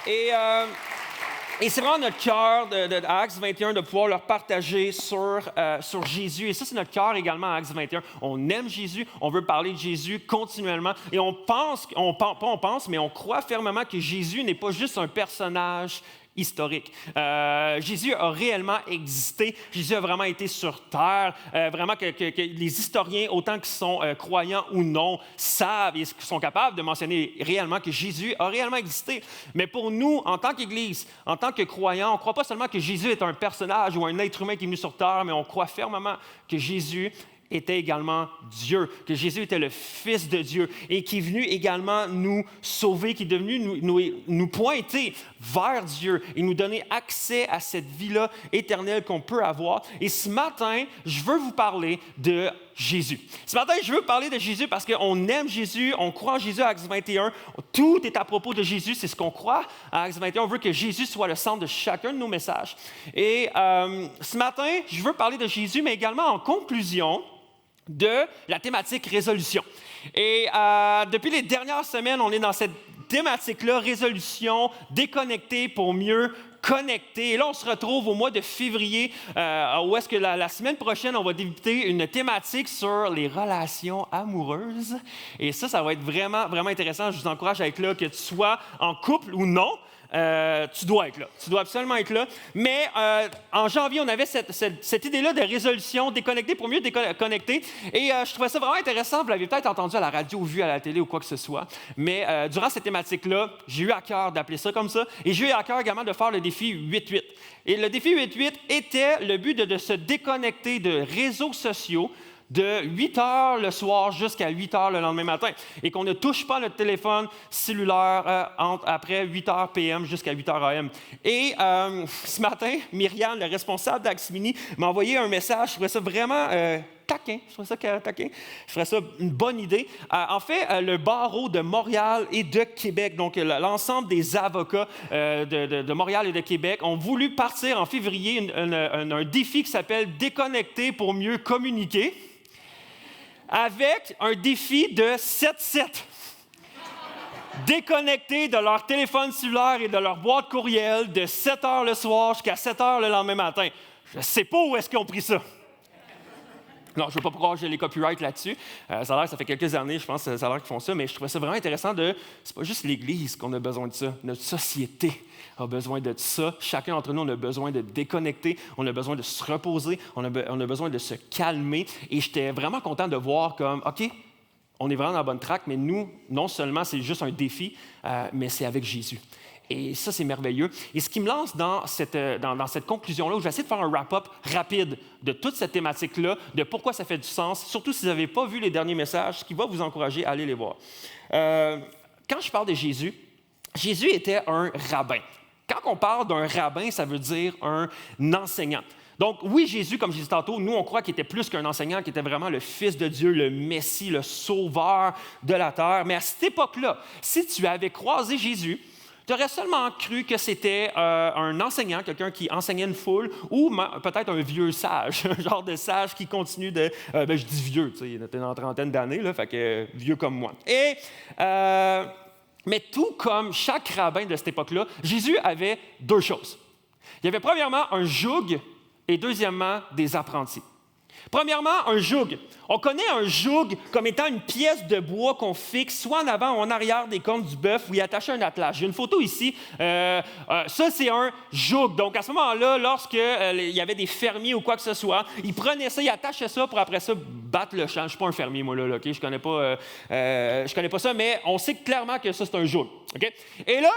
Et c'est vraiment notre cœur de Acts 21 de pouvoir leur partager sur Jésus. Et ça, c'est notre cœur également à Acts 21. On aime Jésus, on veut parler de Jésus continuellement. Et on croit fermement que Jésus n'est pas juste un personnage historique. Jésus a réellement existé. Jésus a vraiment été sur terre. Vraiment que les historiens, autant qu'ils sont croyants ou non, savent et sont capables de mentionner réellement que Jésus a réellement existé. Mais pour nous, en tant qu'Église, en tant que croyants, on ne croit pas seulement que Jésus est un personnage ou un être humain qui est venu sur terre, mais on croit fermement que Jésus était également Dieu, que Jésus était le Fils de Dieu et qui est venu également nous sauver, qui est devenu nous pointer vers Dieu et nous donner accès à cette vie-là éternelle qu'on peut avoir. Et ce matin, je veux vous parler de Jésus. Ce matin, je veux parler de Jésus parce qu'on aime Jésus, on croit en Jésus à Acts 21. Tout est à propos de Jésus, c'est ce qu'on croit à Acts 21. On veut que Jésus soit le centre de chacun de nos messages. Et ce matin, je veux parler de Jésus, mais également en conclusion de la thématique résolution. Et depuis les dernières semaines, on est dans cette thématique-là, résolution, déconnecter pour mieux connecter. Et là, on se retrouve au mois de février, où est-ce que la semaine prochaine, on va débuter une thématique sur les relations amoureuses. Et ça va être vraiment, vraiment intéressant. Je vous encourage à être là, que tu sois en couple ou non. Tu dois être là. Tu dois absolument être là. Mais en janvier, on avait cette idée-là de résolution, déconnecter pour mieux déconnecter. Et je trouvais ça vraiment intéressant. Vous l'avez peut-être entendu à la radio, vu à la télé ou quoi que ce soit. Mais durant cette thématique-là, j'ai eu à cœur d'appeler ça comme ça. Et j'ai eu à cœur également de faire le défi 8-8. Et le défi 8-8 était le but de se déconnecter de réseaux sociaux de 8 heures le soir jusqu'à 8 heures le lendemain matin et qu'on ne touche pas notre téléphone cellulaire après 8 heures PM jusqu'à 8 heures AM. Et ce matin, Myriam, le responsable d'Aximini, m'a envoyé un message. Je trouvais ça vraiment taquin. Je trouvais ça une bonne idée. En fait, le barreau de Montréal et de Québec, donc l'ensemble des avocats de Montréal et de Québec, ont voulu partir en février un défi qui s'appelle « Déconnecter pour mieux communiquer » avec un défi de 7-7. Déconnectés de leur téléphone cellulaire et de leur boîte courriel de 7 heures le soir jusqu'à 7 heures le lendemain matin. Je ne sais pas où est-ce qu'ils ont pris ça. Non, je ne veux pas croire que j'ai les copyrights là-dessus. Ça a l'air, ça fait quelques années, je pense, ça a l'air qu'ils font ça, mais je trouvais ça vraiment intéressant c'est pas juste l'Église qu'on a besoin de ça. Notre société a besoin de ça. Chacun d'entre nous, on a besoin de déconnecter, on a besoin de se reposer, on a besoin de se calmer. Et j'étais vraiment content de voir comme, OK, on est vraiment dans la bonne track, mais nous, non seulement c'est juste un défi, mais c'est avec Jésus. Et ça, c'est merveilleux. Et ce qui me lance dans cette conclusion-là, où je vais essayer de faire un wrap-up rapide de toute cette thématique-là, de pourquoi ça fait du sens, surtout si vous n'avez pas vu les derniers messages, ce qui va vous encourager à aller les voir. Quand je parle de Jésus, Jésus était un rabbin. Quand on parle d'un rabbin, ça veut dire un enseignant. Donc, oui, Jésus, comme je disais tantôt, nous, on croit qu'il était plus qu'un enseignant, qu'il était vraiment le Fils de Dieu, le Messie, le Sauveur de la terre. Mais à cette époque-là, si tu avais croisé Jésus, tu aurais seulement cru que c'était un enseignant, quelqu'un qui enseignait une foule, ou peut-être un vieux sage, un genre de sage qui continue de... je dis vieux, tu sais, il était dans la trentaine d'années, là, fait que vieux comme moi. Mais tout comme chaque rabbin de cette époque-là, Jésus avait deux choses. Il y avait premièrement un joug et deuxièmement des apprentis. Premièrement, un joug. On connaît un joug comme étant une pièce de bois qu'on fixe soit en avant ou en arrière des cornes du bœuf où il attache un attelage. J'ai une photo ici. Ça, c'est un joug. Donc, à ce moment-là, lorsque il y avait des fermiers ou quoi que ce soit, ils prenaient ça, ils attachaient ça pour après ça battre le champ. Je ne suis pas un fermier, moi, là, OK? Je ne connais pas ça, mais on sait clairement que ça, c'est un joug. OK? Et là,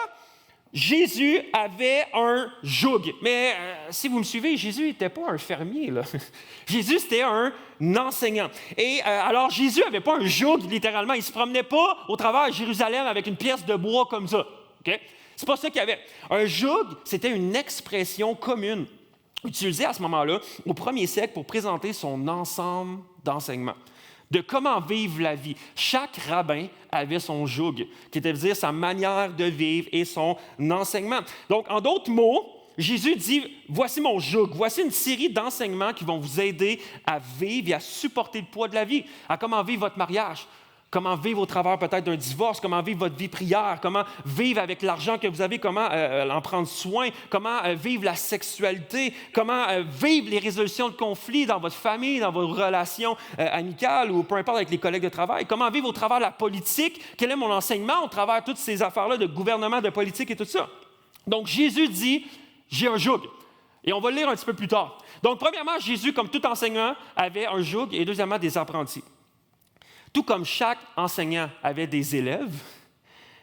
Jésus avait un joug. Mais si vous me suivez, Jésus n'était pas un fermier, là. Jésus, c'était un enseignant. Et alors, Jésus n'avait pas un joug, littéralement. Il ne se promenait pas au travers de Jérusalem avec une pièce de bois comme ça. Okay? C'est pas ça qu'il y avait. Un joug, c'était une expression commune utilisée à ce moment-là, au 1er siècle, pour présenter son ensemble d'enseignements, de comment vivre la vie. Chaque rabbin avait son joug, qui était de dire sa manière de vivre et son enseignement. Donc, en d'autres mots, Jésus dit, voici mon joug, voici une série d'enseignements qui vont vous aider à vivre et à supporter le poids de la vie, à comment vivre votre mariage, comment vivre au travers peut-être d'un divorce, comment vivre votre vie prière, comment vivre avec l'argent que vous avez, comment en prendre soin, comment vivre la sexualité, comment vivre les résolutions de conflits dans votre famille, dans vos relations amicales ou peu importe avec les collègues de travail, comment vivre au travers de la politique, quel est mon enseignement au travers de toutes ces affaires-là de gouvernement, de politique et tout ça. Donc Jésus dit, j'ai un joug. Et on va le lire un petit peu plus tard. Donc premièrement, Jésus, comme tout enseignant, avait un joug et deuxièmement des apprentis. Tout comme chaque enseignant avait des élèves,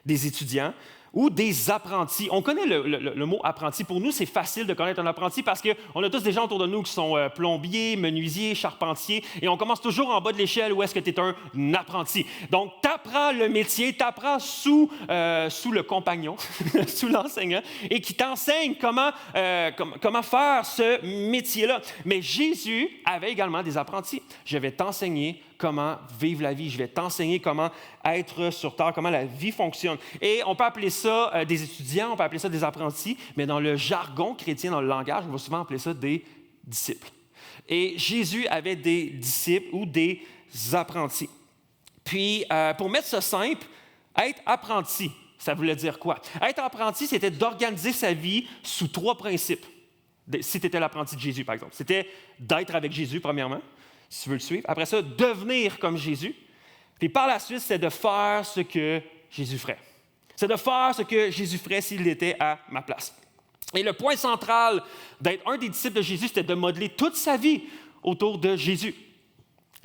des étudiants ou des apprentis. On connaît le mot apprenti. Pour nous, c'est facile de connaître un apprenti parce qu'on a tous des gens autour de nous qui sont plombiers, menuisiers, charpentiers, et on commence toujours en bas de l'échelle où est-ce que tu es un apprenti. Donc, tu apprends le métier, tu apprends sous le compagnon, sous l'enseignant, et qui t'enseigne comment faire ce métier-là. Mais Jésus avait également des apprentis. Je vais t'enseigner comment vivre la vie. Je vais t'enseigner comment être sur terre, comment la vie fonctionne. Et on peut appeler ça des étudiants, on peut appeler ça des apprentis, mais dans le jargon chrétien, dans le langage, on va souvent appeler ça des disciples. Et Jésus avait des disciples ou des apprentis. Puis, pour mettre ça simple, être apprenti, ça voulait dire quoi? Être apprenti, c'était d'organiser sa vie sous 3 principes. Si tu étais l'apprenti de Jésus, par exemple. C'était d'être avec Jésus, premièrement, si tu veux le suivre. Après ça, devenir comme Jésus. Puis par la suite, c'est de faire ce que Jésus ferait. C'est de faire ce que Jésus ferait s'il était à ma place. Et le point central d'être un des disciples de Jésus, c'était de modeler toute sa vie autour de Jésus.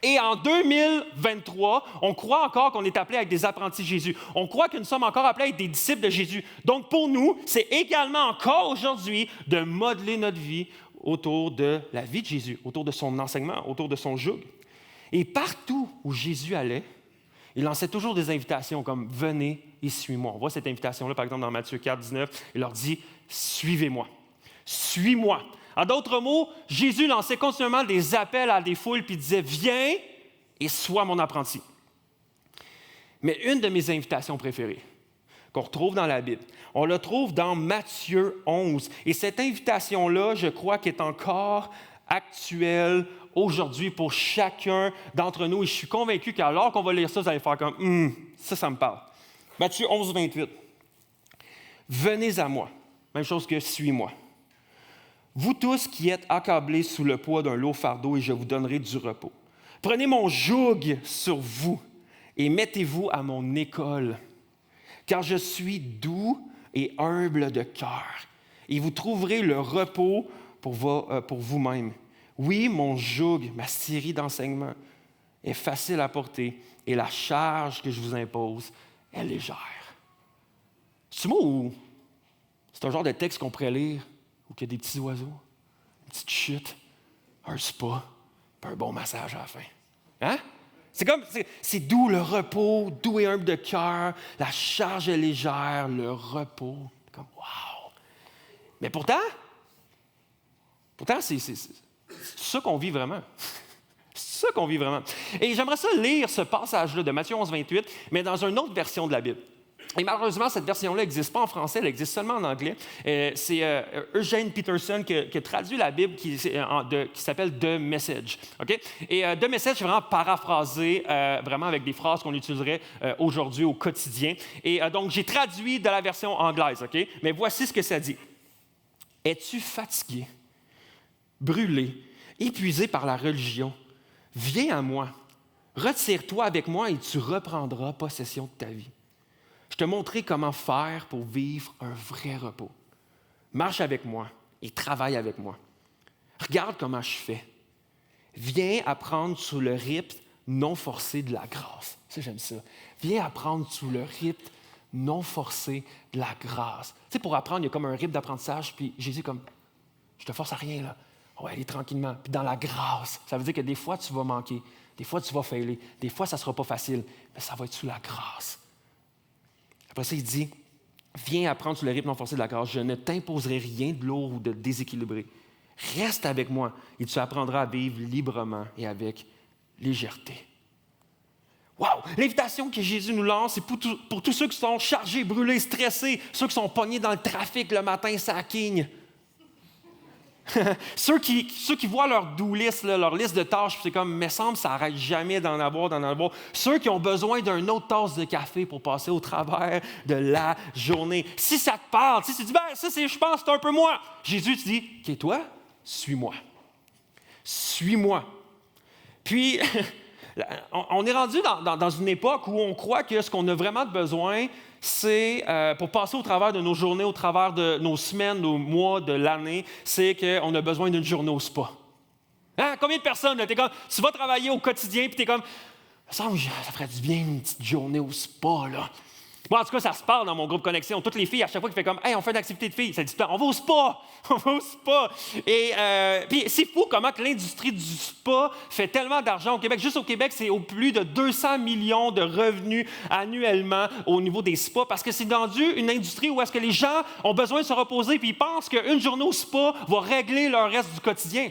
Et en 2023, on croit encore qu'on est appelé à être des apprentis de Jésus. On croit que nous sommes encore appelés à être des disciples de Jésus. Donc pour nous, c'est également encore aujourd'hui de modeler notre vie autour de la vie de Jésus, autour de son enseignement, autour de son joug. Et partout où Jésus allait, il lançait toujours des invitations comme « Venez et suis-moi ». On voit cette invitation-là, par exemple, dans Matthieu 4, 19. Il leur dit « Suivez-moi, suis-moi ». En d'autres mots, Jésus lançait continuellement des appels à des foules puis disait « Viens et sois mon apprenti ». Mais une de mes invitations préférées, qu'on retrouve dans la Bible, on la trouve dans Matthieu 11. Et cette invitation-là, je crois qu'elle est encore actuelle aujourd'hui pour chacun d'entre nous. Et je suis convaincu qu'alors qu'on va lire ça, vous allez faire comme « ça me parle ». Matthieu 11, 28. « Venez à moi », même chose que « suis-moi ». Vous tous qui êtes accablés sous le poids d'un lourd fardeau, et je vous donnerai du repos. Prenez mon joug sur vous et mettez-vous à mon école, car je suis doux et humble de cœur, et vous trouverez le repos pour vous-même. Oui, mon joug, ma série d'enseignements est facile à porter, et la charge que je vous impose est légère. C'est moi ou c'est un genre de texte qu'on pourrait lire où il y a des petits oiseaux, une petite chute, un spa, puis un bon massage à la fin. Hein? C'est doux le repos, doux et humble de cœur, la charge est légère, le repos. Comme, wow! Mais pourtant, c'est ça qu'on vit vraiment. C'est ça qu'on vit vraiment. Et j'aimerais ça lire ce passage-là de Matthieu 11, 28, mais dans une autre version de la Bible. Et malheureusement, cette version-là n'existe pas en français, elle existe seulement en anglais. C'est Eugene Peterson qui a traduit la Bible qui s'appelle The Message. Okay? Et The Message, c'est vraiment paraphrasé, vraiment avec des phrases qu'on utiliserait aujourd'hui au quotidien. Et donc, j'ai traduit de la version anglaise, okay? Mais voici ce que ça dit. « Es-tu fatigué, brûlé, épuisé par la religion? Viens à moi, retire-toi avec moi et tu reprendras possession de ta vie. Je te montrerai comment faire pour vivre un vrai repos. Marche avec moi et travaille avec moi. Regarde comment je fais. Viens apprendre sous le rythme non forcé de la grâce. Ça, j'aime ça. Viens apprendre sous le rythme non forcé de la grâce. Tu sais, pour apprendre, il y a comme un rythme d'apprentissage, puis Jésus comme, je te force à rien, là. On va aller tranquillement. Puis dans la grâce, ça veut dire que des fois, tu vas manquer. Des fois, tu vas failer. Des fois, ça ne sera pas facile. Mais ça va être sous la grâce. Après ça, il dit, viens apprendre sous le rythme non forcé de la grâce. Je ne t'imposerai rien de lourd ou de déséquilibré. Reste avec moi et tu apprendras à vivre librement et avec légèreté. Wow! L'invitation que Jésus nous lance, c'est pour tous ceux qui sont chargés, brûlés, stressés, ceux qui sont pognés dans le trafic le matin, ça quigne. ceux qui voient leur do list, là, leur liste de tâches, puis c'est comme, me semble, ça n'arrête jamais d'en avoir. Ceux qui ont besoin d'une autre tasse de café pour passer au travers de la journée. Si ça te parle, si tu dis, ça, je pense, c'est un peu moi. Jésus te dit, OK, toi, suis-moi. Suis-moi. Puis, on est rendu dans une époque où on croit que ce qu'on a vraiment besoin, c'est, pour passer au travers de nos journées, au travers de nos semaines, nos mois, de l'année, c'est qu'on a besoin d'une journée au spa. Hein? Combien de personnes, là, tu vas travailler au quotidien, puis tu es comme, ça ferait du bien une petite journée au spa, là. Moi, en tout cas, ça se parle dans mon groupe Connexion. Toutes les filles, à chaque fois, qui fait comme, hey, on fait une activité de filles, ça dit, on va au spa, on va au spa. Et puis, c'est fou comment que l'industrie du spa fait tellement d'argent au Québec. Juste au Québec, c'est au plus de 200 millions de revenus annuellement au niveau des spas, parce que c'est vendu une industrie où est-ce que les gens ont besoin de se reposer, puis ils pensent qu'une journée au spa va régler leur reste du quotidien.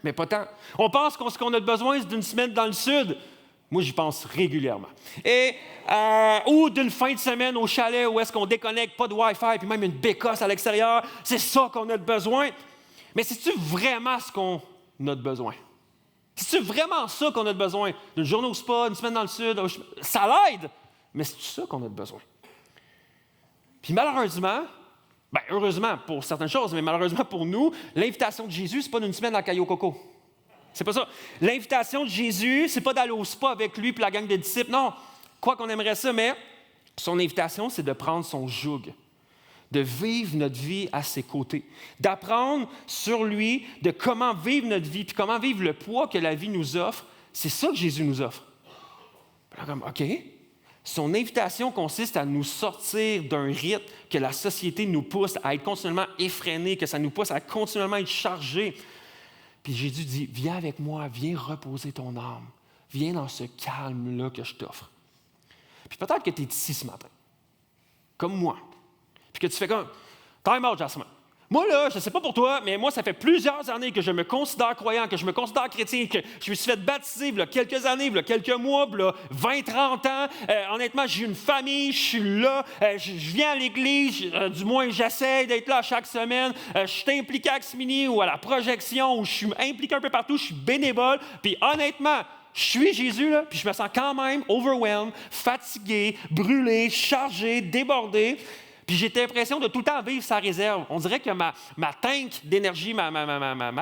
Mais pas tant. On pense que ce qu'on a besoin, c'est d'une semaine dans le sud. Moi, j'y pense régulièrement. Ou d'une fin de semaine au chalet où est-ce qu'on déconnecte, pas de Wi-Fi, puis même une bécosse à l'extérieur. C'est ça qu'on a besoin. Mais c'est-tu vraiment ce qu'on a besoin? C'est-tu vraiment ça qu'on a besoin? D'une journée au spa, une semaine dans le sud, ça l'aide, mais c'est ça qu'on a besoin. Puis malheureusement, heureusement pour certaines choses, mais malheureusement pour nous, l'invitation de Jésus, c'est pas d'une semaine à Cayo Coco. C'est pas ça. L'invitation de Jésus, c'est pas d'aller au spa avec lui et la gang de disciples. Non, quoi qu'on aimerait ça, mais son invitation, c'est de prendre son joug, de vivre notre vie à ses côtés, d'apprendre sur lui, de comment vivre notre vie, puis comment vivre le poids que la vie nous offre. C'est ça que Jésus nous offre. Alors, comme, OK, son invitation consiste à nous sortir d'un rythme que la société nous pousse à être continuellement effrénés, que ça nous pousse à continuellement être chargés. Puis Jésus dit, viens avec moi, viens reposer ton âme. Viens dans ce calme-là que je t'offre. Puis peut-être que tu es ici ce matin, comme moi, puis que tu fais comme, time out, Jasmin. Moi, là, je ne sais pas pour toi, mais moi, ça fait plusieurs années que je me considère croyant, que je me considère chrétien, que je me suis fait baptiser il y a quelques années, il y a quelques mois, il y a 20, 30 ans. Honnêtement, j'ai une famille, je suis là, je viens à l'église, du moins, j'essaie d'être là chaque semaine. Je suis impliqué à Xmini ou à la projection, ou je suis impliqué un peu partout, je suis bénévole. Puis honnêtement, je suis Jésus, là, puis je me sens quand même overwhelmed, fatigué, brûlé, chargé, débordé. Puis j'ai l'impression de tout le temps vivre sa réserve. On dirait que ma tank d'énergie, ma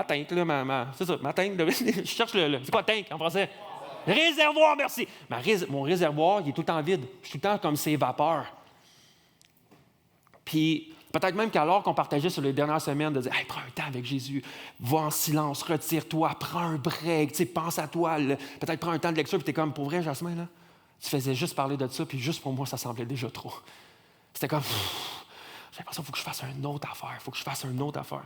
tank, là, c'est ça, ma tank, je cherche c'est quoi tank en français? Réservoir, merci. Mon réservoir, il est tout le temps vide. Je suis tout le temps comme ces vapeurs. Puis peut-être même qu'alors qu'on partageait sur les dernières semaines, de dire, hey, prends un temps avec Jésus, va en silence, retire-toi, prends un break, pense à toi, peut-être prends un temps de lecture, puis t'es comme, pour vrai, Jasmin, là, tu faisais juste parler de ça, puis juste pour moi, ça semblait déjà trop. C'était comme, j'ai l'impression qu'il faut que je fasse une autre affaire,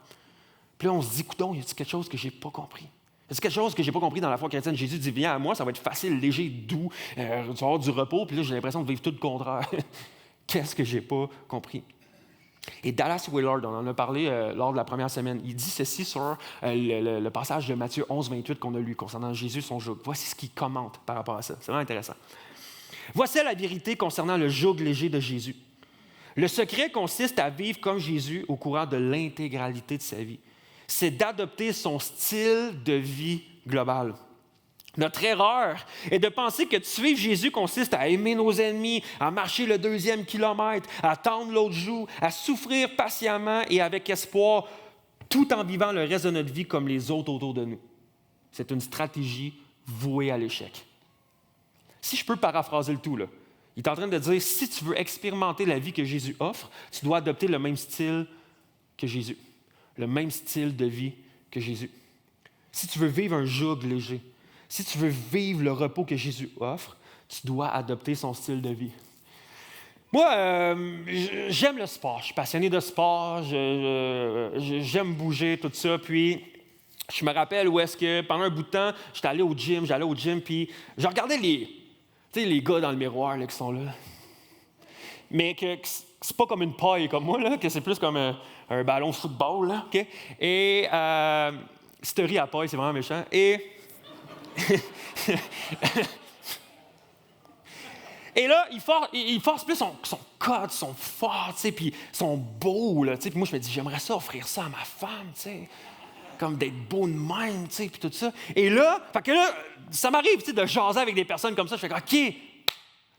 Puis là, on se dit, coudonc, y a-t-il quelque chose que je n'ai pas compris? Y a-t-il quelque chose que je n'ai pas compris dans la foi chrétienne? Jésus dit, viens à moi, ça va être facile, léger, doux, tu vas avoir du repos, puis là, j'ai l'impression de vivre tout le contraire. Qu'est-ce que je n'ai pas compris? Et Dallas Willard, on en a parlé lors de la première semaine, il dit ceci sur le passage de Matthieu 11, 28 qu'on a lu concernant Jésus, son joug. Voici ce qu'il commente par rapport à ça. C'est vraiment intéressant. Voici la vérité concernant le joug léger de Jésus. Le secret consiste à vivre comme Jésus au courant de l'intégralité de sa vie. C'est d'adopter son style de vie global. Notre erreur est de penser que de suivre Jésus consiste à aimer nos ennemis, à marcher le 2e kilomètre, à tendre l'autre joue, à souffrir patiemment et avec espoir, tout en vivant le reste de notre vie comme les autres autour de nous. C'est une stratégie vouée à l'échec. Si je peux paraphraser le tout, là, il est en train de dire, si tu veux expérimenter la vie que Jésus offre, tu dois adopter le même style que Jésus, le même style de vie que Jésus. Si tu veux vivre un joug léger, si tu veux vivre le repos que Jésus offre, tu dois adopter son style de vie. Moi, j'aime le sport, je suis passionné de sport, j'aime bouger, tout ça, puis je me rappelle où est-ce que pendant un bout de temps, j'allais au gym, puis je regardais les gars dans le miroir là, qui sont là. Mais que c'est pas comme une paille comme moi, là, que c'est plus comme un ballon de football. Là, okay? Et story à paille, c'est vraiment méchant. Et et là, ils forcent plus son code, sont forts, puis ils sont beaux. Là, puis moi, je me dis, j'aimerais ça offrir ça à ma femme. T'sais. comme d'être beau de même, tu sais, puis tout ça. Et là, fait que là, ça m'arrive, tu sais, de jaser avec des personnes comme ça. Je fais, OK.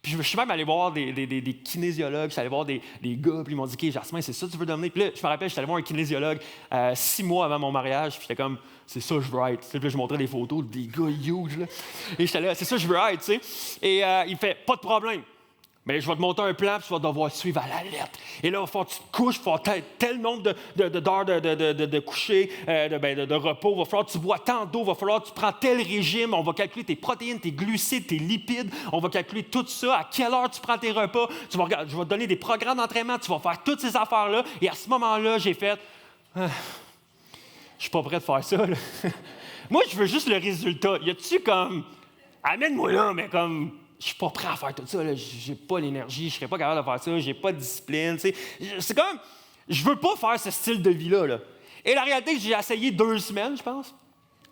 Puis je suis même allé voir des kinésiologues, je suis allé voir des gars, puis ils m'ont dit, OK, Jasmin, c'est ça que tu veux devenir? Puis là, je me rappelle, je suis allé voir un kinésiologue 6 mois avant mon mariage, puis j'étais comme, c'est ça que je veux être. Puis là, je montrais des photos des gars huge, là. Et j'étais là, c'est ça que je veux être, tu sais. Et il fait, pas de problème. Mais je vais te monter un plan, puis tu vas devoir suivre à la lettre. Et là, il va falloir que tu te couches, il va falloir tel nombre d'heures de coucher, de repos. Il va falloir que tu bois tant d'eau, il va falloir que tu prends tel régime. On va calculer tes protéines, tes glucides, tes lipides. On va calculer tout ça, à quelle heure tu prends tes repas. Je vais te donner des programmes d'entraînement, tu vas faire toutes ces affaires-là. Et à ce moment-là, j'ai fait, je suis pas prêt de faire ça, là. Moi, je veux juste le résultat. Y a-tu comme, amène-moi là, mais comme... Je suis pas prêt à faire tout ça, j'ai pas l'énergie, je serais pas capable de faire ça, j'ai pas de discipline, tu sais. C'est comme, je veux pas faire ce style de vie-là, là. Et la réalité, j'ai essayé 2 semaines, je pense.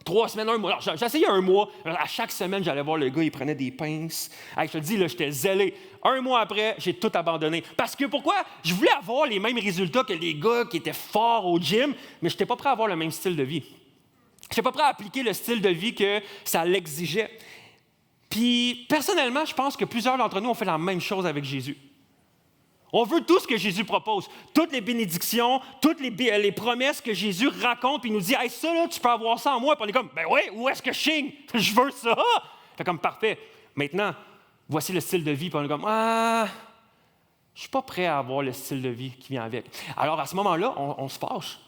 3 semaines, 1 mois. Alors, j'ai essayé 1 mois. À chaque semaine, j'allais voir le gars, il prenait des pinces. Hey, je te le dis, là, j'étais zélé. 1 mois après, j'ai tout abandonné. Parce que pourquoi? Je voulais avoir les mêmes résultats que les gars qui étaient forts au gym, mais je n'étais pas prêt à avoir le même style de vie. Je n'étais pas prêt à appliquer le style de vie que ça l'exigeait. Puis, personnellement, je pense que plusieurs d'entre nous ont fait la même chose avec Jésus. On veut tout ce que Jésus propose, toutes les bénédictions, toutes les promesses que Jésus raconte, puis il nous dit « Hey, ça, là, tu peux avoir ça en moi. » Puis on est comme « Ben oui, où est-ce que je signe? Je veux ça! » Fait comme « Parfait. Maintenant, voici le style de vie. » Puis on est comme « Ah, je ne suis pas prêt à avoir le style de vie qui vient avec. » Alors, à ce moment-là, on se fâche.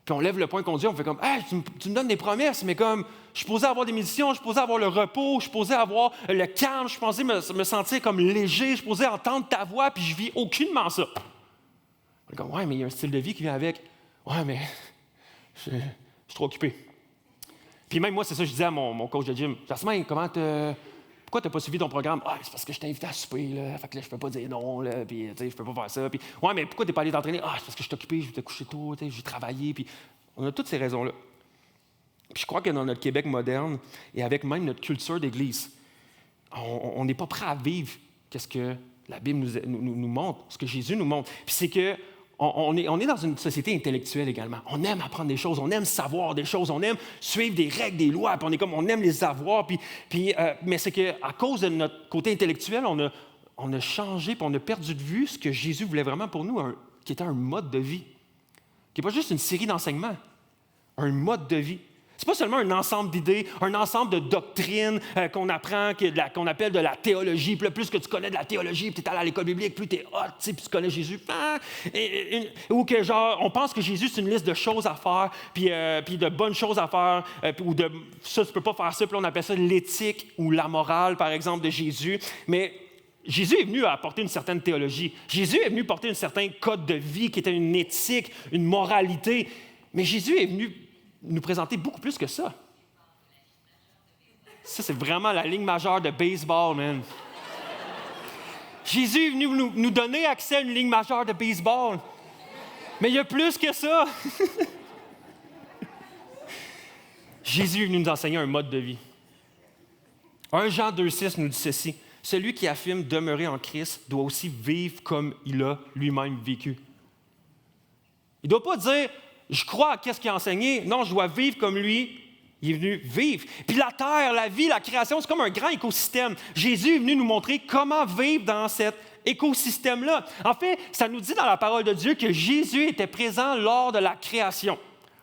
Puis on lève le poing contre Dieu, on fait comme « Hey, tu me donnes des promesses, mais comme je suis supposé avoir des méditations, je suis supposé avoir le repos, je suis supposé avoir le calme, je suis supposé me sentir comme léger, je suis supposé entendre ta voix, puis je vis aucunement ça. » On est comme « Ouais, mais il y a un style de vie qui vient avec. » « Ouais, mais je suis trop occupé. » Puis même moi, c'est ça que je disais à mon coach de gym. « Jasmin, pourquoi tu n'as pas suivi ton programme? »« Ah, c'est parce que je t'ai invité à souper, là. Fait que là, je peux pas dire non, là, puis, tu sais, je peux pas faire ça. Puis, ouais, mais pourquoi tu n'es pas allé t'entraîner? Ah, c'est parce que je suis occupé, je vais te coucher tôt, tu sais, j'ai travaillé. Puis, on a toutes ces raisons-là. Puis, je crois que dans notre Québec moderne, et avec même notre culture d'Église, on n'est pas prêt à vivre ce que la Bible nous montre, ce que Jésus nous montre. Puis, c'est que on est dans une société intellectuelle également. On aime apprendre des choses, on aime savoir des choses, on aime suivre des règles, des lois, puis on aime les avoir. Mais c'est qu'à cause de notre côté intellectuel, on a changé, puis on a perdu de vue ce que Jésus voulait vraiment pour nous, qui était un mode de vie, qui n'est pas juste une série d'enseignements, un mode de vie. C'est pas seulement un ensemble d'idées, un ensemble de doctrines qu'on apprend, qu'on appelle de la théologie. Puis là, plus que tu connais de la théologie, puis tu es allé à l'école biblique, plus tu es hot, puis tu connais Jésus. Ou que genre, on pense que Jésus, c'est une liste de choses à faire, puis de bonnes choses à faire, ou de ça, tu peux pas faire ça, puis là, on appelle ça l'éthique ou la morale, par exemple, de Jésus. Mais Jésus est venu apporter une certaine théologie. Jésus est venu porter un certain code de vie qui était une éthique, une moralité. Mais Jésus est venu nous présenter beaucoup plus que ça. Ça, c'est vraiment la ligne majeure de baseball, man. Jésus est venu nous donner accès à une ligne majeure de baseball. Mais il y a plus que ça. Jésus est venu nous enseigner un mode de vie. 1 Jean 2,6 nous dit ceci. « Celui qui affirme demeurer en Christ doit aussi vivre comme il a lui-même vécu. » Il ne doit pas dire « je crois à ce qu'il a enseigné ». Non, je dois vivre comme lui. Il est venu vivre. Puis la terre, la vie, la création, c'est comme un grand écosystème. Jésus est venu nous montrer comment vivre dans cet écosystème-là. En fait, ça nous dit dans la parole de Dieu que Jésus était présent lors de la création.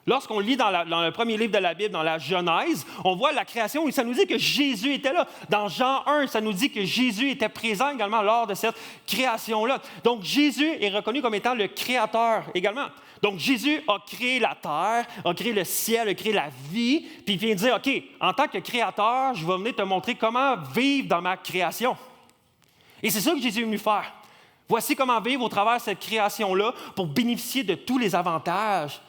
Lorsqu'on lit dans le premier livre de la Bible, dans la Genèse, on voit la création et ça nous dit que Jésus était là. Dans Jean 1, ça nous dit que Jésus était présent également lors de cette création-là. Donc, Jésus est reconnu comme étant le créateur également. Donc, Jésus a créé la terre, a créé le ciel, a créé la vie, puis il vient dire, OK, en tant que créateur, je vais venir te montrer comment vivre dans ma création. Et c'est ça que Jésus est venu faire. Voici comment vivre au travers de cette création-là pour bénéficier de tous les avantages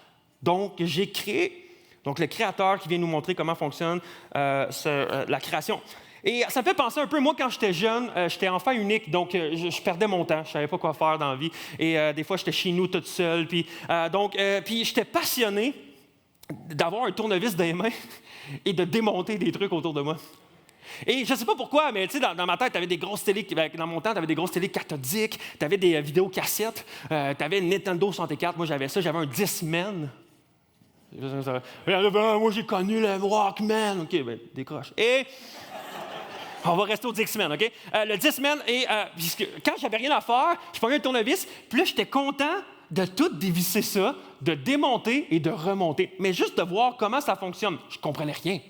donc j'ai créé. Donc, le créateur qui vient nous montrer comment fonctionne la création. Et ça me fait penser un peu, moi, quand j'étais jeune, j'étais enfant unique, donc je perdais mon temps. Je ne savais pas quoi faire dans la vie. Et des fois, j'étais chez nous toute seule. Puis j'étais passionné d'avoir un tournevis dans les mains et de démonter des trucs autour de moi. Et je ne sais pas pourquoi, mais tu sais, dans ma tête, tu avais des grosses télés, dans mon temps, tu avais des grosses télés cathodiques, tu avais des vidéocassettes, tu avais une Nintendo 64, moi j'avais ça, j'avais un Discman. Moi, j'ai connu le Walkman. OK, ben décroche. Et on va rester aux 10 semaines, OK? Le 10 semaines, et quand j'avais rien à faire, je prenais un tournevis, puis là, j'étais content de tout dévisser ça, de démonter et de remonter. Mais juste de voir comment ça fonctionne. Je comprenais rien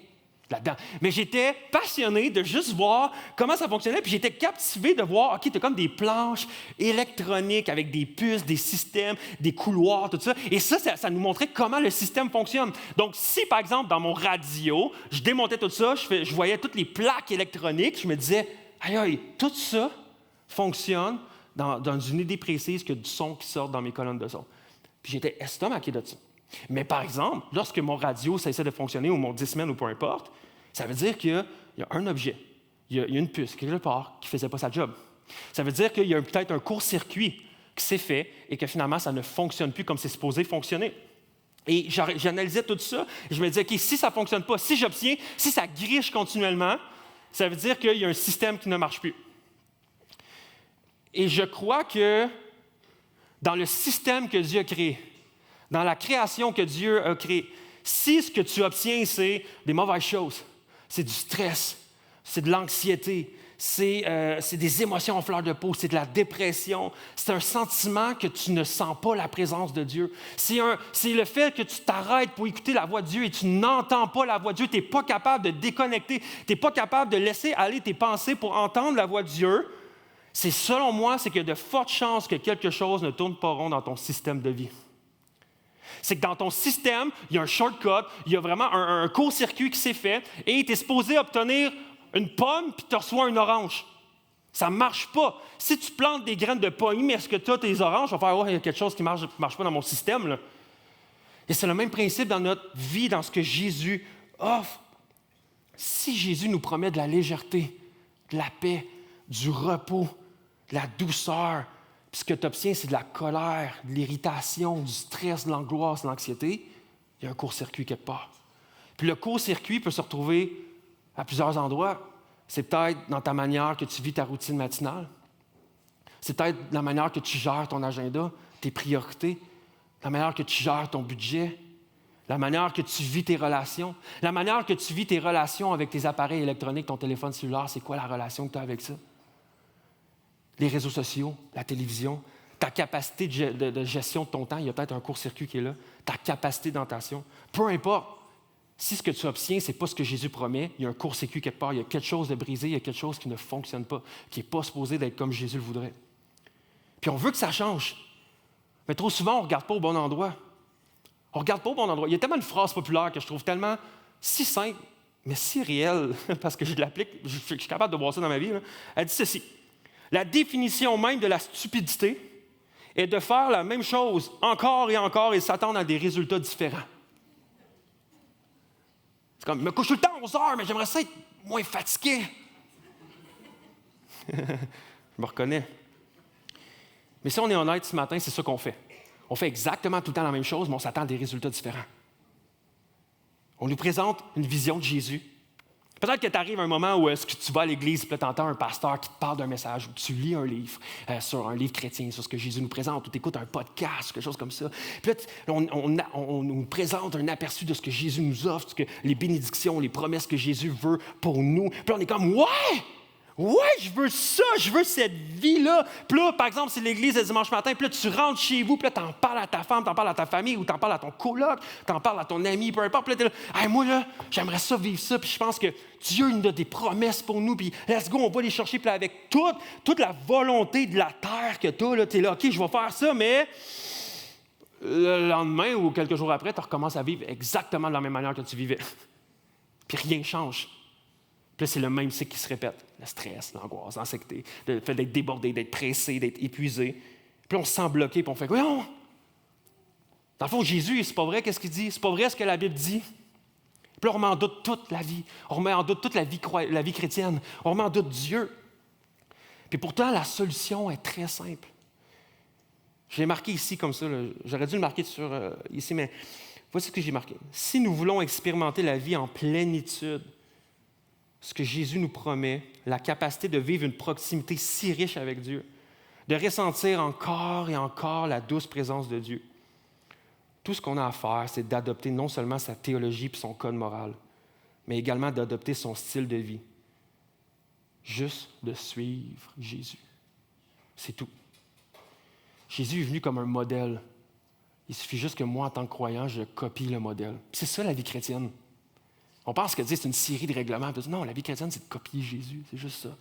là-dedans. Mais j'étais passionné de juste voir comment ça fonctionnait, puis j'étais captivé de voir, OK, tu as comme des planches électroniques avec des puces, des systèmes, des couloirs, tout ça. Et ça nous montrait comment le système fonctionne. Donc, si, par exemple, dans mon radio, je démontais tout ça, je voyais toutes les plaques électroniques, je me disais, aïe, tout ça fonctionne dans une idée précise que du son qui sort dans mes colonnes de son. Puis j'étais estomaqué de ça. Mais par exemple, lorsque mon radio cessait de fonctionner, ou mon 10 semaines, ou peu importe, ça veut dire qu'il y a un objet, il y a une puce quelque part qui ne faisait pas sa job. Ça veut dire qu'il y a peut-être un court-circuit qui s'est fait et que finalement, ça ne fonctionne plus comme c'est supposé fonctionner. Et j'analysais tout ça et je me disais, OK, si ça ne fonctionne pas, si j'obtiens, si ça griche continuellement, ça veut dire qu'il y a un système qui ne marche plus. Et je crois que dans le système que Dieu a créé, dans la création que Dieu a créée, si ce que tu obtiens, c'est des mauvaises choses, c'est du stress, c'est de l'anxiété, c'est des émotions en fleur de peau, c'est de la dépression, c'est un sentiment que tu ne sens pas la présence de Dieu. C'est le fait que tu t'arrêtes pour écouter la voix de Dieu et tu n'entends pas la voix de Dieu, tu n'es pas capable de déconnecter, tu n'es pas capable de laisser aller tes pensées pour entendre la voix de Dieu. Selon moi, c'est qu'il y a de fortes chances que quelque chose ne tourne pas rond dans ton système de vie. C'est que dans ton système, il y a un shortcut, il y a vraiment un court-circuit qui s'est fait et tu es supposé obtenir une pomme puis tu reçois une orange. Ça ne marche pas. Si tu plantes des graines de pommes, mais est-ce que tu as tes oranges? On va faire, il y a quelque chose qui ne marche pas dans mon système, là. Et c'est le même principe dans notre vie, dans ce que Jésus offre. Si Jésus nous promet de la légèreté, de la paix, du repos, de la douceur, puis ce que tu obtiens, c'est de la colère, de l'irritation, du stress, de l'angoisse, de l'anxiété, il y a un court-circuit quelque part. Puis le court-circuit peut se retrouver à plusieurs endroits. C'est peut-être dans ta manière que tu vis ta routine matinale. C'est peut-être la manière que tu gères ton agenda, tes priorités, la manière que tu gères ton budget, la manière que tu vis tes relations, la manière que tu vis tes relations avec tes appareils électroniques, ton téléphone cellulaire, c'est quoi la relation que tu as avec ça? Les réseaux sociaux, la télévision, ta capacité de gestion de ton temps, il y a peut-être un court-circuit qui est là, ta capacité d'attention. Peu importe, si ce que tu obtiens, ce n'est pas ce que Jésus promet, il y a un court-circuit quelque part, il y a quelque chose de brisé, il y a quelque chose qui ne fonctionne pas, qui n'est pas supposé d'être comme Jésus le voudrait. Puis on veut que ça change. Mais trop souvent, on ne regarde pas au bon endroit. On ne regarde pas au bon endroit. Il y a tellement de phrases populaires que je trouve tellement si simples, mais si réelles, parce que je l'applique, je suis capable de voir ça dans ma vie. Là. Elle dit ceci. La définition même de la stupidité est de faire la même chose encore et encore et s'attendre à des résultats différents. C'est comme, je me couche tout le temps à 11 heures, mais j'aimerais ça être moins fatigué. Je me reconnais. Mais si on est honnête ce matin, c'est ça qu'on fait. On fait exactement tout le temps la même chose, mais on s'attend à des résultats différents. On nous présente une vision de Jésus. Peut-être que tu arrives à un moment où est-ce que tu vas à l'église et tu entends un pasteur qui te parle d'un message, ou tu lis un livre sur un livre chrétien, sur ce que Jésus nous présente, ou tu écoutes un podcast, quelque chose comme ça. Puis là, on nous présente un aperçu de ce que Jésus nous offre, les bénédictions, les promesses que Jésus veut pour nous. Puis là, on est comme, ouais, je veux ça, je veux cette vie-là. Puis là, par exemple, c'est l'église le dimanche matin, puis là, tu rentres chez vous, puis là, tu en parles à ta femme, tu en parles à ta famille, ou tu en parles à ton coloc, tu en parles à ton ami, peu importe. Puis là, tu es là, hey, moi, là, j'aimerais ça vivre ça, puis je pense que Dieu, il nous a des promesses pour nous, puis let's go, on va les chercher, puis là, avec toute la volonté de la terre que tu as, là, tu es là, OK, je vais faire ça, mais le lendemain ou quelques jours après, tu recommences à vivre exactement de la même manière que tu vivais. Puis rien ne change. Puis là, c'est le même cycle qui se répète. Le stress, l'angoisse, l'anxiété, le fait d'être débordé, d'être pressé, d'être épuisé. Puis là, on se sent bloqué, puis on fait quoi? Dans le fond, Jésus, c'est pas vrai qu'est-ce qu'il dit? C'est pas vrai ce que la Bible dit? Puis là, on remet en doute toute la vie. On remet en doute toute la vie chrétienne. On remet en doute Dieu. Puis pourtant, la solution est très simple. Je l'ai marqué ici comme ça. Là. J'aurais dû le marquer ici, mais voici ce que j'ai marqué. Si nous voulons expérimenter la vie en plénitude, ce que Jésus nous promet, la capacité de vivre une proximité si riche avec Dieu, de ressentir encore et encore la douce présence de Dieu, Tout ce qu'on a à faire, c'est d'adopter non seulement sa théologie et son code moral, mais également d'adopter son style de vie. Juste de suivre Jésus. C'est tout. Jésus est venu comme un modèle. Il suffit juste que moi, en tant que croyant, je copie le modèle. C'est ça la vie chrétienne. On pense que c'est une série de règlements. Non, la vie chrétienne, c'est de copier Jésus. C'est juste ça.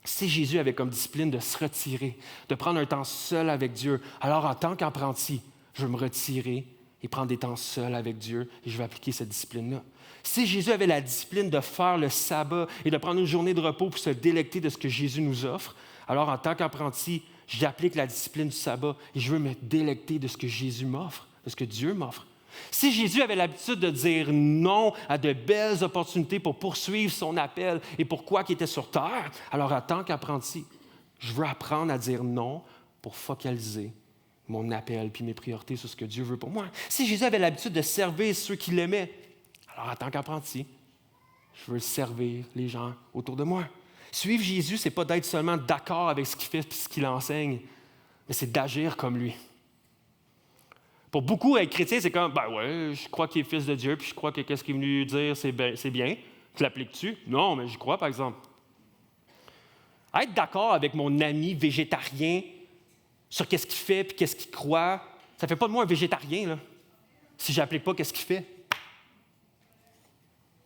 Si Jésus avait comme discipline de se retirer, de prendre un temps seul avec Dieu, alors en tant qu'apprenti, je vais me retirer et prendre des temps seuls avec Dieu et je vais appliquer cette discipline-là. Si Jésus avait la discipline de faire le sabbat et de prendre une journée de repos pour se délecter de ce que Jésus nous offre, alors en tant qu'apprenti, j'applique la discipline du sabbat et je veux me délecter de ce que Jésus m'offre, de ce que Dieu m'offre. Si Jésus avait l'habitude de dire non à de belles opportunités pour poursuivre son appel et pourquoi il était sur terre, alors en tant qu'apprenti, je veux apprendre à dire non pour focaliser mon appel puis mes priorités sur ce que Dieu veut pour moi. Si Jésus avait l'habitude de servir ceux qui l'aimaient, alors en tant qu'apprenti, je veux servir les gens autour de moi. Suivre Jésus, ce n'est pas d'être seulement d'accord avec ce qu'il fait et ce qu'il enseigne, mais c'est d'agir comme lui. Pour beaucoup, être chrétien, c'est comme, ben ouais, je crois qu'il est fils de Dieu, puis je crois que qu'est-ce qu'il est venu dire, c'est bien. Tu l'appliques-tu? Non, mais j'y crois, par exemple. Être d'accord avec mon ami végétarien sur qu'est-ce qu'il fait puis qu'est-ce qu'il croit, ça ne fait pas de moi un végétarien, là, si je n'applique pas qu'est-ce qu'il fait.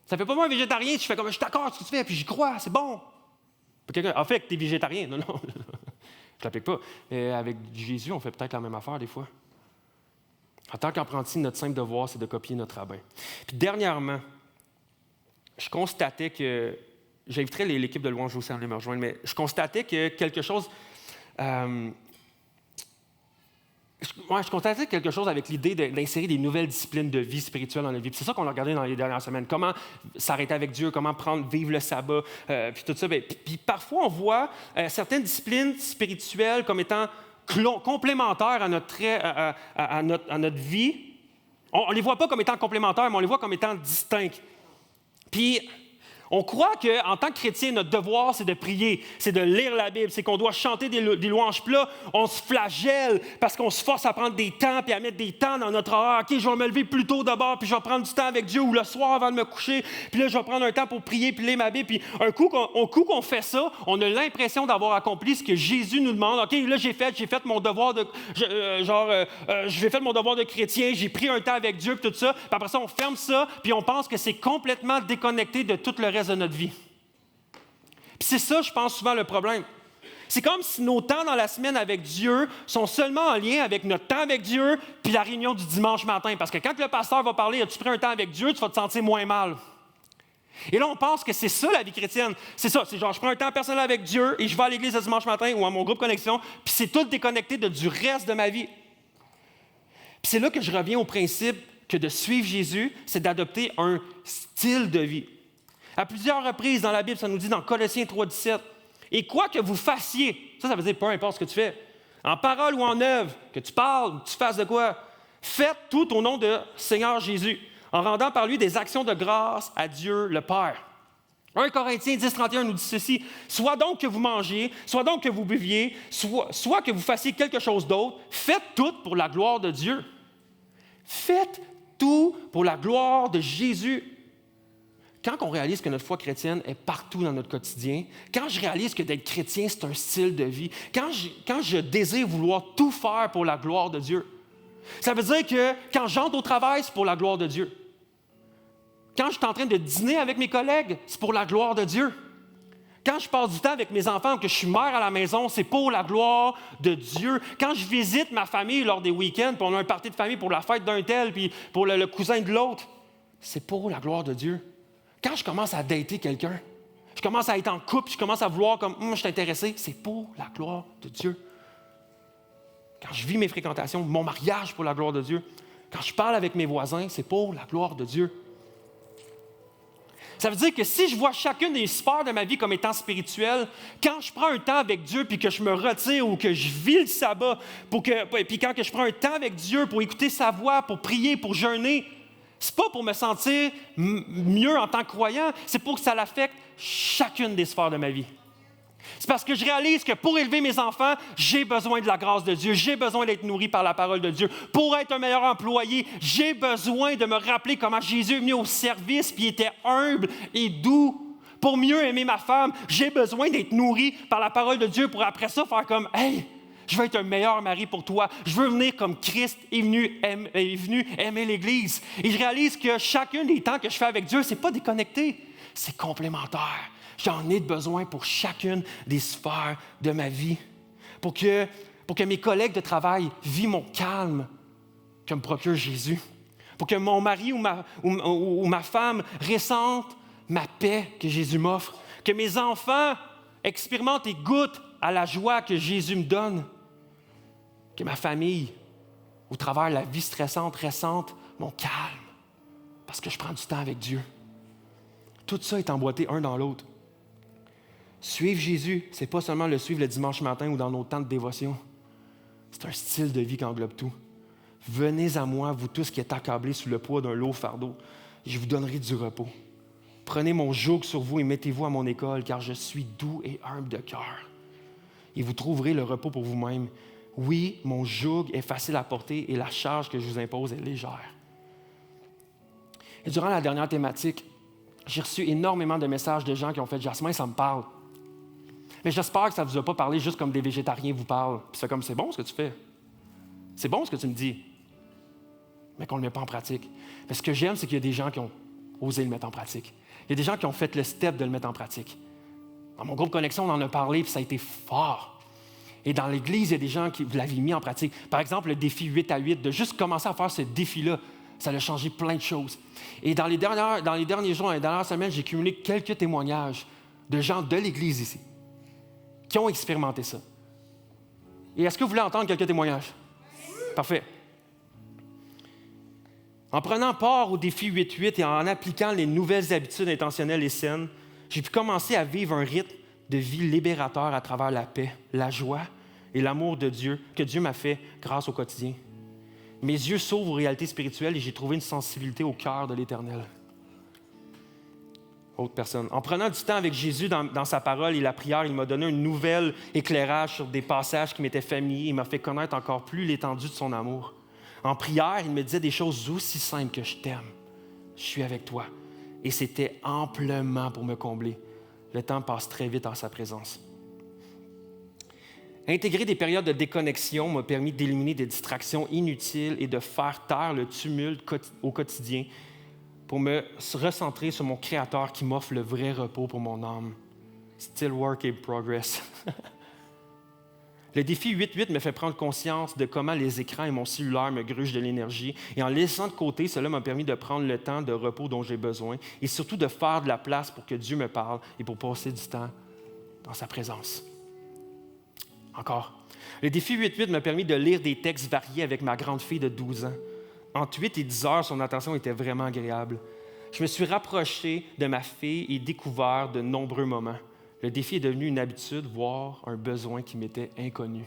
Ça ne fait pas de moi un végétarien si je fais comme, je suis d'accord avec ce que tu fais, puis j'y crois, c'est bon. Puis quelqu'un, en fait, tu es végétarien. Non, je ne l'applique pas. Mais avec Jésus, on fait peut-être la même affaire des fois. En tant qu'apprenti, notre simple devoir, c'est de copier notre rabbin. Puis dernièrement, je constatais que, j'inviterai l'équipe de louange aussi à venir me rejoindre, mais je constatais que quelque chose, je constatais quelque chose avec l'idée d'insérer des nouvelles disciplines de vie spirituelle dans la vie. Puis c'est ça qu'on a regardé dans les dernières semaines. Comment s'arrêter avec Dieu, comment vivre le sabbat, puis tout ça. Puis parfois, on voit certaines disciplines spirituelles comme étant complémentaires à notre vie. On ne les voit pas comme étant complémentaires, mais on les voit comme étant distincts. Puis, on croit qu'en tant que chrétien, notre devoir, c'est de prier, c'est de lire la Bible, c'est qu'on doit chanter des louanges. Puis là, on se flagelle parce qu'on se force à prendre des temps puis à mettre des temps dans notre horaire. OK, je vais me lever plus tôt d'abord, puis je vais prendre du temps avec Dieu ou le soir avant de me coucher. Puis là, je vais prendre un temps pour prier puis lire ma Bible. Puis un coup qu'on fait ça, on a l'impression d'avoir accompli ce que Jésus nous demande. OK, là, j'ai fait mon devoir de... j'ai fait mon devoir de chrétien, j'ai pris un temps avec Dieu puis tout ça. Puis après ça, on ferme ça, puis on pense que c'est complètement déconnecté de tout le reste de notre vie. Puis c'est ça, je pense, souvent le problème. C'est comme si nos temps dans la semaine avec Dieu sont seulement en lien avec notre temps avec Dieu puis la réunion du dimanche matin. Parce que quand le pasteur va parler, as-tu pris un temps avec Dieu, tu vas te sentir moins mal. Et là, on pense que c'est ça la vie chrétienne. C'est ça, c'est genre, je prends un temps personnel avec Dieu et je vais à l'église le dimanche matin ou à mon groupe Connexion, puis c'est tout déconnecté du reste de ma vie. Puis c'est là que je reviens au principe que de suivre Jésus, c'est d'adopter un style de vie. À plusieurs reprises dans la Bible, ça nous dit dans Colossiens 3,17, « Et quoi que vous fassiez, ça veut dire peu importe ce que tu fais, en parole ou en œuvre, que tu parles, que tu fasses de quoi, faites tout au nom de Seigneur Jésus, en rendant par lui des actions de grâce à Dieu le Père. » 1 Corinthiens 10,31 nous dit ceci, « Soit donc que vous mangiez, soit donc que vous buviez, soit que vous fassiez quelque chose d'autre, faites tout pour la gloire de Dieu. » Faites tout pour la gloire de Jésus. Quand on réalise que notre foi chrétienne est partout dans notre quotidien, quand je réalise que d'être chrétien, c'est un style de vie, quand je désire vouloir tout faire pour la gloire de Dieu, ça veut dire que quand j'entre au travail, c'est pour la gloire de Dieu. Quand je suis en train de dîner avec mes collègues, c'est pour la gloire de Dieu. Quand je passe du temps avec mes enfants ou que je suis mère à la maison, c'est pour la gloire de Dieu. Quand je visite ma famille lors des week-ends, puis on a un party de famille pour la fête d'un tel, puis pour le cousin de l'autre, c'est pour la gloire de Dieu. Quand je commence à dater quelqu'un, je commence à être en couple, je commence à vouloir comme, je suis intéressé, c'est pour la gloire de Dieu. Quand je vis mes fréquentations, mon mariage pour la gloire de Dieu. Quand je parle avec mes voisins, c'est pour la gloire de Dieu. Ça veut dire que si je vois chacune des sphères de ma vie comme étant spirituelle, quand je prends un temps avec Dieu puis que je me retire ou que je vis le sabbat, puis quand que je prends un temps avec Dieu pour écouter sa voix, pour prier, pour jeûner, c'est pas pour me sentir mieux en tant que croyant, c'est pour que ça l'affecte chacune des sphères de ma vie. C'est parce que je réalise que pour élever mes enfants, j'ai besoin de la grâce de Dieu. J'ai besoin d'être nourri par la parole de Dieu. Pour être un meilleur employé, j'ai besoin de me rappeler comment Jésus est venu au service puis était humble et doux. Pour mieux aimer ma femme, j'ai besoin d'être nourri par la parole de Dieu pour après ça faire comme « Hey, je veux être un meilleur mari pour toi. Je veux venir comme Christ est venu aimer l'Église. » Et je réalise que chacun des temps que je fais avec Dieu, ce n'est pas déconnecté, c'est complémentaire. J'en ai besoin pour chacune des sphères de ma vie. Pour que mes collègues de travail vivent mon calme que me procure Jésus. Pour que mon mari ou ma femme ressentent ma paix que Jésus m'offre. Que mes enfants expérimentent et goûtent à la joie que Jésus me donne. Que ma famille, au travers de la vie stressante, ressente mon calme. Parce que je prends du temps avec Dieu. Tout ça est emboîté un dans l'autre. Suivre Jésus, ce n'est pas seulement le suivre le dimanche matin ou dans nos temps de dévotion. C'est un style de vie qui englobe tout. Venez à moi, vous tous qui êtes accablés sous le poids d'un lourd fardeau. Je vous donnerai du repos. Prenez mon joug sur vous et mettez-vous à mon école, car je suis doux et humble de cœur. Et vous trouverez le repos pour vous-même. Oui, mon joug est facile à porter et la charge que je vous impose est légère. Et durant la dernière thématique, j'ai reçu énormément de messages de gens qui ont fait « Jasmin, ça me parle. » Mais j'espère que ça ne vous a pas parlé juste comme des végétariens vous parlent. Puis c'est comme, c'est bon ce que tu fais. C'est bon ce que tu me dis. Mais qu'on ne le met pas en pratique. Mais ce que j'aime, c'est qu'il y a des gens qui ont osé le mettre en pratique. Il y a des gens qui ont fait le step de le mettre en pratique. Dans mon groupe Connexion, on en a parlé, puis ça a été fort. Et dans l'Église, il y a des gens qui l'avaient mis en pratique. Par exemple, le défi 8-8, de juste commencer à faire ce défi-là, ça a changé plein de choses. Et dans les derniers jours, dans les dernières semaines, j'ai cumulé quelques témoignages de gens de l'Église ici qui ont expérimenté ça. Et est-ce que vous voulez entendre quelques témoignages? Parfait. En prenant part au défi 8-8 et en appliquant les nouvelles habitudes intentionnelles et saines, j'ai pu commencer à vivre un rythme de vie libérateur à travers la paix, la joie et l'amour de Dieu que Dieu m'a fait grâce au quotidien. Mes yeux s'ouvrent aux réalités spirituelles et j'ai trouvé une sensibilité au cœur de l'Éternel. Autre personne. En prenant du temps avec Jésus dans sa parole et la prière, il m'a donné un nouvel éclairage sur des passages qui m'étaient familiers. Il m'a fait connaître encore plus l'étendue de son amour. En prière, il me disait des choses aussi simples que je t'aime. Je suis avec toi. Et c'était amplement pour me combler. Le temps passe très vite en sa présence. Intégrer des périodes de déconnexion m'a permis d'éliminer des distractions inutiles et de faire taire le tumulte au quotidien pour me recentrer sur mon Créateur qui m'offre le vrai repos pour mon âme. Still work in progress. Le défi 8-8 me fait prendre conscience de comment les écrans et mon cellulaire me grugent de l'énergie. Et en laissant de côté, cela m'a permis de prendre le temps de repos dont j'ai besoin et surtout de faire de la place pour que Dieu me parle et pour passer du temps dans sa présence. Encore. Le défi 8-8 m'a permis de lire des textes variés avec ma grande fille de 12 ans. Entre 8 et 10 heures, son attention était vraiment agréable. Je me suis rapproché de ma fille et découvert de nombreux moments. Le défi est devenu une habitude, voire un besoin qui m'était inconnu.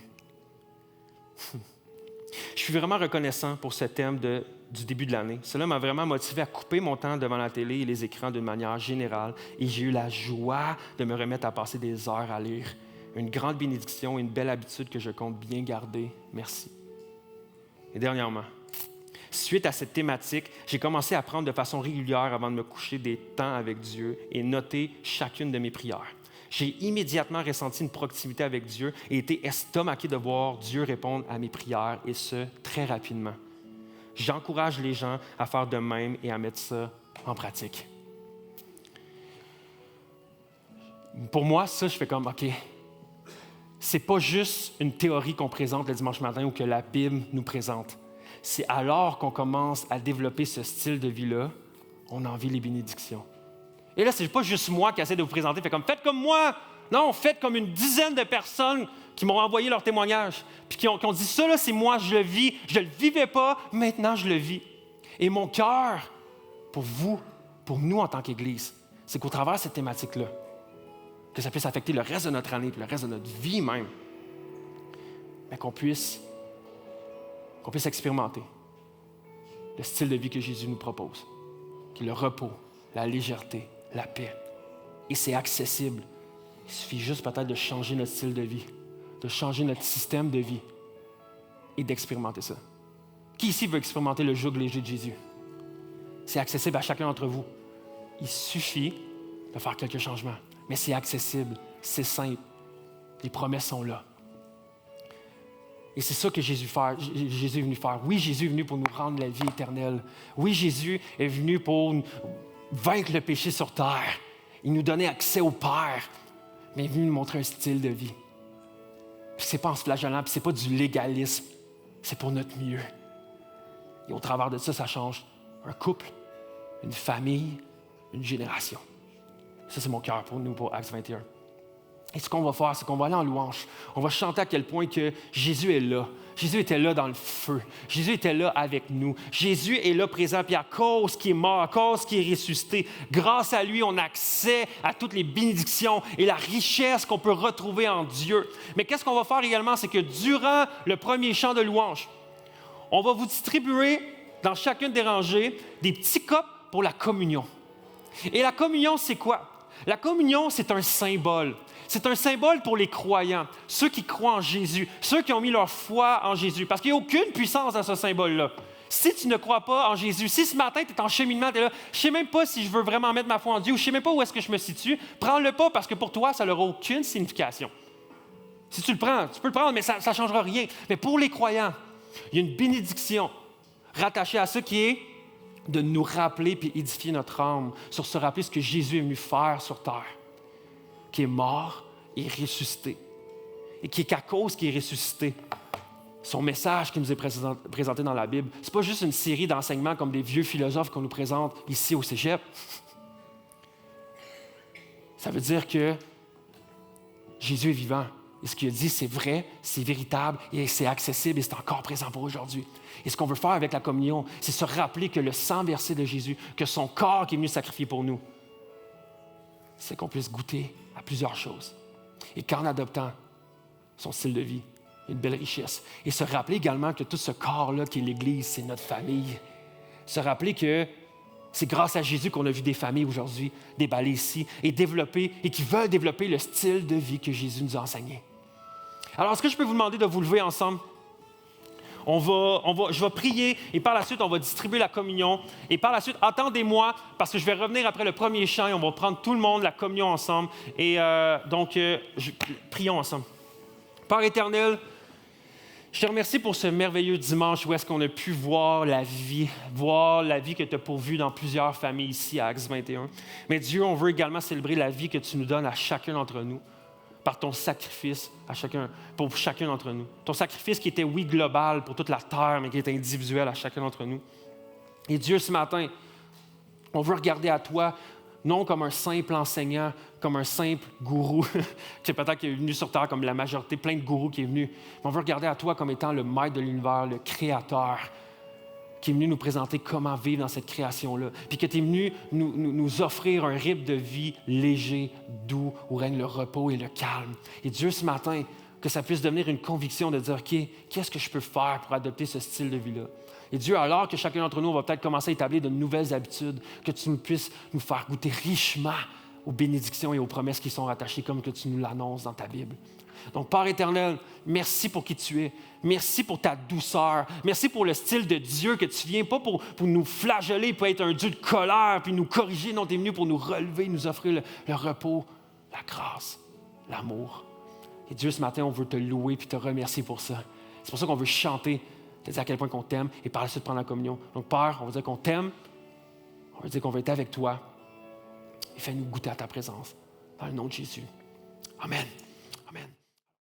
Je suis vraiment reconnaissant pour ce thème du début de l'année. Cela m'a vraiment motivé à couper mon temps devant la télé et les écrans d'une manière générale et j'ai eu la joie de me remettre à passer des heures à lire. Une grande bénédiction et une belle habitude que je compte bien garder. Merci. Et dernièrement, suite à cette thématique, j'ai commencé à prendre de façon régulière avant de me coucher des temps avec Dieu et noter chacune de mes prières. J'ai immédiatement ressenti une proximité avec Dieu et été estomaqué de voir Dieu répondre à mes prières, et ce, très rapidement. J'encourage les gens à faire de même et à mettre ça en pratique. Pour moi, ça, je fais comme, OK, c'est pas juste une théorie qu'on présente le dimanche matin ou que la Bible nous présente. C'est alors qu'on commence à développer ce style de vie-là, on en vit les bénédictions. Et là, c'est pas juste moi qui essaie de vous présenter, fait comme faites comme moi. Non, faites comme une dizaine de personnes qui m'ont envoyé leur témoignage, puis qui ont dit ça, là, c'est moi, je le vis. Je le vivais pas, maintenant je le vis. Et mon cœur, pour vous, pour nous en tant qu'Église, c'est qu'au travers de cette thématique-là, que ça puisse affecter le reste de notre année, puis le reste de notre vie même, mais qu'on puisse expérimenter le style de vie que Jésus nous propose, qui est le repos, la légèreté, la paix. Et c'est accessible Il suffit juste peut-être de changer notre style de vie, de changer notre système de vie et d'expérimenter ça. Qui ici veut expérimenter le joug léger de Jésus? C'est accessible à chacun d'entre vous. Il suffit de faire quelques changements. Mais c'est accessible, c'est simple. Les promesses sont là. Et c'est ça que Jésus est venu faire. Oui, Jésus est venu pour nous rendre la vie éternelle. Oui, Jésus est venu pour vaincre le péché sur terre. Il nous donnait accès au Père. Mais il est venu nous montrer un style de vie. Puis c'est pas en se flagellant, puis c'est pas du légalisme. C'est pour notre mieux. Et au travers de ça, ça change un couple, une famille, une génération. Ça, c'est mon cœur pour nous, pour Actes 21. Et ce qu'on va faire, c'est qu'on va aller en louange. On va chanter à quel point que Jésus est là. Jésus était là dans le feu. Jésus était là avec nous. Jésus est là présent. Puis à cause qu'il est mort, à cause qu'il est ressuscité, grâce à lui, on a accès à toutes les bénédictions et la richesse qu'on peut retrouver en Dieu. Mais qu'est-ce qu'on va faire également? C'est que durant le premier chant de louange, on va vous distribuer dans chacune des rangées des petits copes pour la communion. Et la communion, c'est quoi? La communion, c'est un symbole. C'est un symbole pour les croyants, ceux qui croient en Jésus, ceux qui ont mis leur foi en Jésus. Parce qu'il n'y a aucune puissance dans ce symbole-là. Si tu ne crois pas en Jésus, si ce matin tu es en cheminement, tu es là, je ne sais même pas si je veux vraiment mettre ma foi en Dieu ou je ne sais même pas où est-ce que je me situe, prends-le pas parce que pour toi, ça n'aura aucune signification. Si tu le prends, tu peux le prendre, mais ça ne changera rien. Mais pour les croyants, il y a une bénédiction rattachée à ça qui est de nous rappeler puis édifier notre âme sur se rappeler ce que Jésus est venu faire sur terre, qui est mort et ressuscité. Et qui est qu'à cause qu'il est ressuscité, son message qui nous est présenté dans la Bible, ce n'est pas juste une série d'enseignements comme des vieux philosophes qu'on nous présente ici au Cégep. Ça veut dire que Jésus est vivant. Et ce qu'il a dit, c'est vrai, c'est véritable et c'est accessible et c'est encore présent pour aujourd'hui. Et ce qu'on veut faire avec la communion, c'est se rappeler que le sang versé de Jésus, que son corps qui est venu sacrifier pour nous, c'est qu'on puisse goûter à plusieurs choses. Et qu'en adoptant son style de vie, il y a une belle richesse. Et se rappeler également que tout ce corps-là qui est l'Église, c'est notre famille. Se rappeler que c'est grâce à Jésus qu'on a vu des familles aujourd'hui déballer ici et développer, et qui veulent développer le style de vie que Jésus nous a enseigné. Alors, est-ce que je peux vous demander de vous lever ensemble? Je vais prier et par la suite, on va distribuer la communion. Et par la suite, attendez-moi parce que je vais revenir après le premier chant et on va prendre tout le monde la communion ensemble. Et prions ensemble. Père éternel, je te remercie pour ce merveilleux dimanche où est-ce qu'on a pu voir la vie que tu as pourvue dans plusieurs familles ici à Actes 21. Mais Dieu, on veut également célébrer la vie que tu nous donnes à chacun d'entre nous par ton sacrifice pour chacun d'entre nous. Ton sacrifice qui était, oui, global pour toute la terre, mais qui est individuel à chacun d'entre nous. Et Dieu, ce matin, on veut regarder à toi, non comme un simple enseignant, comme un simple gourou, qui peut-être est venu sur terre comme la majorité, plein de gourous qui est venu. Mais on veut regarder à toi comme étant le maître de l'univers, le créateur, qui est venu nous présenter comment vivre dans cette création-là. Puis que tu es venu nous offrir un rythme de vie léger, doux, où règne le repos et le calme. Et Dieu, ce matin, que ça puisse devenir une conviction de dire, OK, qu'est-ce que je peux faire pour adopter ce style de vie-là? Et Dieu, alors que chacun d'entre nous, on va peut-être commencer à établir de nouvelles habitudes, que tu puisses nous faire goûter richement aux bénédictions et aux promesses qui sont rattachées, comme que tu nous l'annonces dans ta Bible. Donc, Père éternel, merci pour qui tu es. Merci pour ta douceur. Merci pour le style de Dieu que tu viens pas pour nous flageller, pour être un Dieu de colère, puis nous corriger. Non, tu es venu pour nous relever, nous offrir le repos, la grâce, l'amour. Et Dieu, ce matin, on veut te louer puis te remercier pour ça. C'est pour ça qu'on veut chanter, te dire à quel point qu'on t'aime et par la suite prendre la communion. Donc, Père, on veut dire qu'on t'aime, on veut dire qu'on veut être avec toi et fais-nous goûter à ta présence. Dans le nom de Jésus. Amen.